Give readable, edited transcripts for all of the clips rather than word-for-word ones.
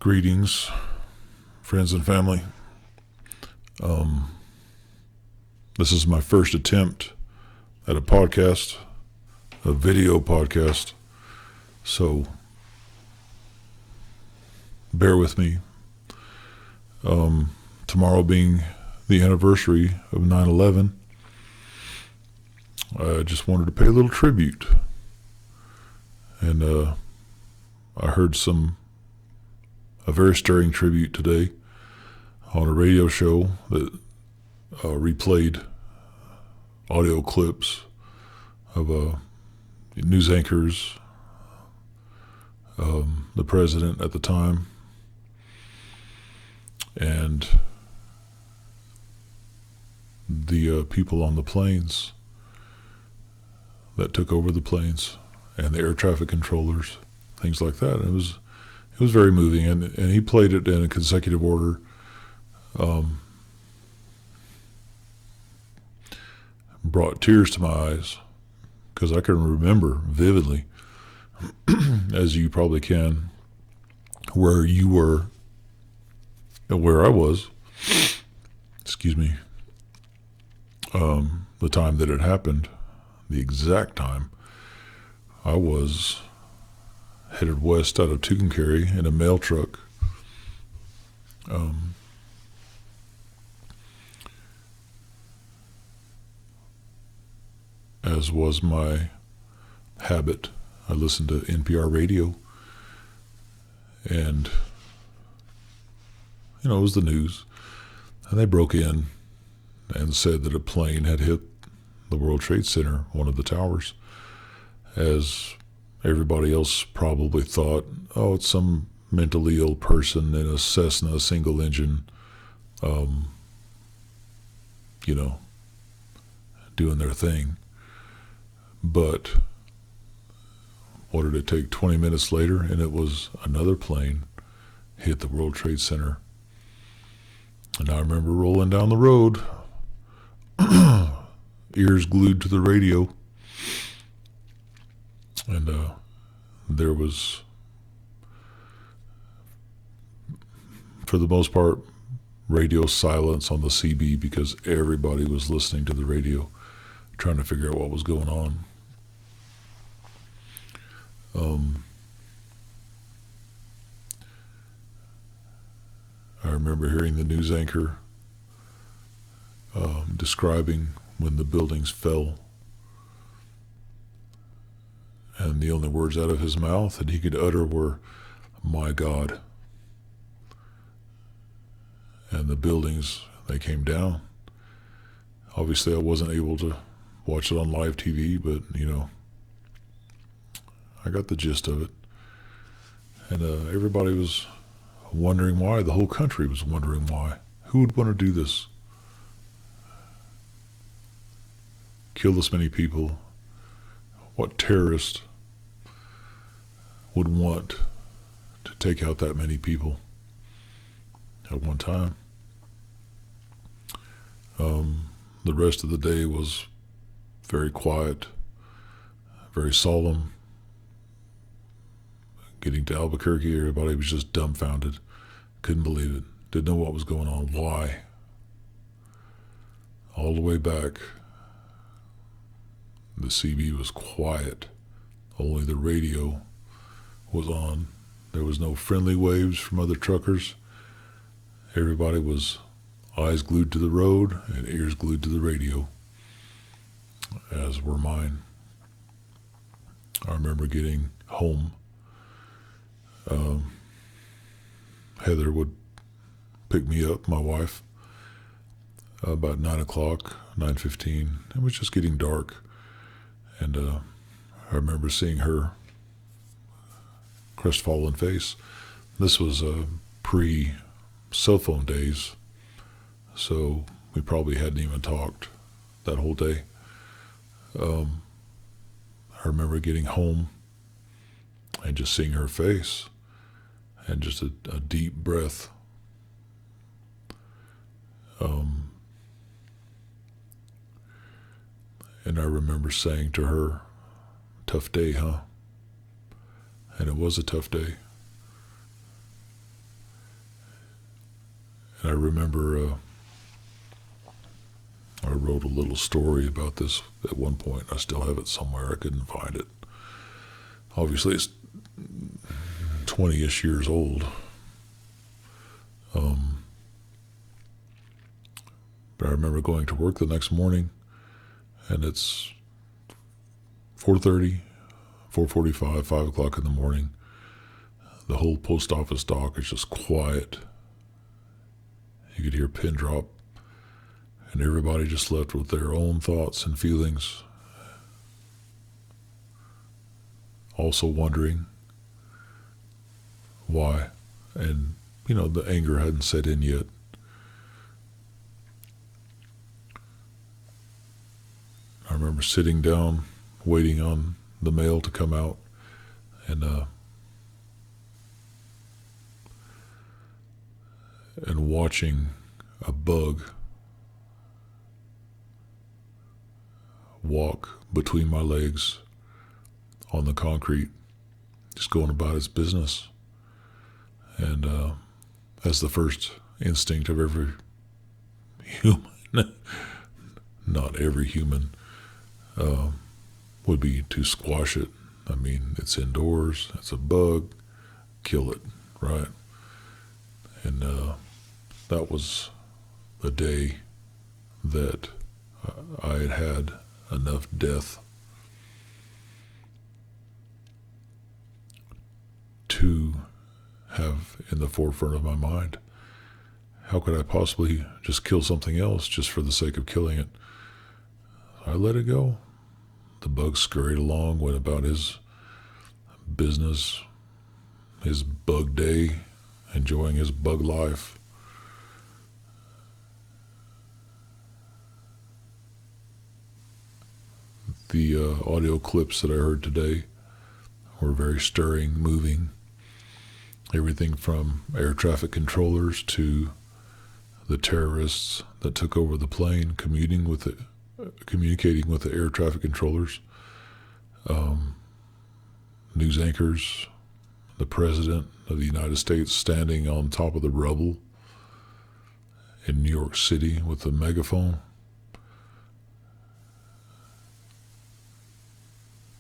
Greetings, friends and family. This is my first attempt at a podcast, a video podcast, so bear with me. Tomorrow being the anniversary of 9/11, I just wanted to pay a little tribute. And I heard a very stirring tribute today on a radio show that replayed audio clips of news anchors, the president at the time, and the people on the planes that took over the planes, and the air traffic controllers, things like that. And it was very moving, and he played it in a consecutive order. Brought tears to my eyes because I can remember vividly, as you probably can, where you were and where I was. Excuse me. The time that it happened, the exact time, I was headed west out of Tucumcari in a mail truck. As was my habit, I listened to NPR radio, and it was the news, and they broke in and said that a plane had hit the World Trade Center, one of the towers, as everybody else probably thought, oh, it's some mentally ill person in a Cessna single engine, doing their thing. But what did it take? 20 minutes later, and it was another plane hit the World Trade Center. And I remember rolling down the road, ears glued to the radio, and there was, for the most part, radio silence on the CB because everybody was listening to the radio, trying to figure out what was going on. I remember hearing the news anchor describing when the buildings fell, and the only words out of his mouth that he could utter were, "My God." And the buildings, they came down. Obviously, I wasn't able to watch it on live TV, but, I got the gist of it. And everybody was wondering why. The whole country was wondering why. Who would want to do this? Kill this many people? What terrorist would want to take out that many people at one time? The rest of the day was very quiet, very solemn. Getting to Albuquerque, everybody was just dumbfounded. Couldn't believe it. Didn't know what was going on. Why? All the way back, the CB was quiet. Only the radio was on. There was no friendly waves from other truckers. Everybody was eyes glued to the road and ears glued to the radio, as were mine. I remember getting home. Heather would pick me up, my wife, about 9 o'clock, 9:15. It was just getting dark. And I remember seeing her crestfallen face. This was pre-cell phone days, so we probably hadn't even talked that whole day. I remember getting home and just seeing her face, and just a deep breath. And I remember saying to her, "Tough day, huh?" And it was a tough day. And I remember I wrote a little story about this at one point. I still have it somewhere. I couldn't find it. Obviously, it's 20-ish years old. But I remember going to work the next morning, and it's 4:30, 4:45, 5 o'clock in the morning. The whole post office dock is just quiet. You could hear a pin drop, and everybody just left with their own thoughts and feelings. Also wondering why. And, the anger hadn't set in yet. I remember sitting down, waiting on the mail to come out, and watching a bug walk between my legs on the concrete, just going about its business. And that's the first instinct of every human, not every human, would be to squash it. I mean, it's indoors, it's a bug, kill it, right? And that was the day that I had had enough death to have in the forefront of my mind, how could I possibly just kill something else just for the sake of killing it? I let it go. The bug scurried along, went about his business, his bug day, enjoying his bug life. The audio clips that I heard today were very stirring, moving. Everything from air traffic controllers to the terrorists that took over the plane, communicating with the air traffic controllers, news anchors, the President of the United States standing on top of the rubble in New York City with a megaphone,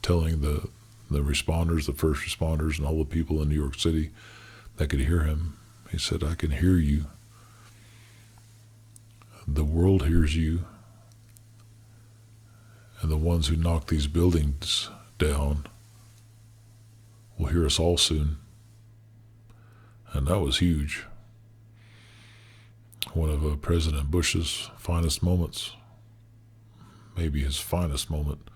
telling the responders, the first responders, and all the people in New York City that could hear him. He said, "I can hear you. The world hears you. And the ones who knock these buildings down will hear us all soon." And that was huge. One of President Bush's finest moments, maybe his finest moment,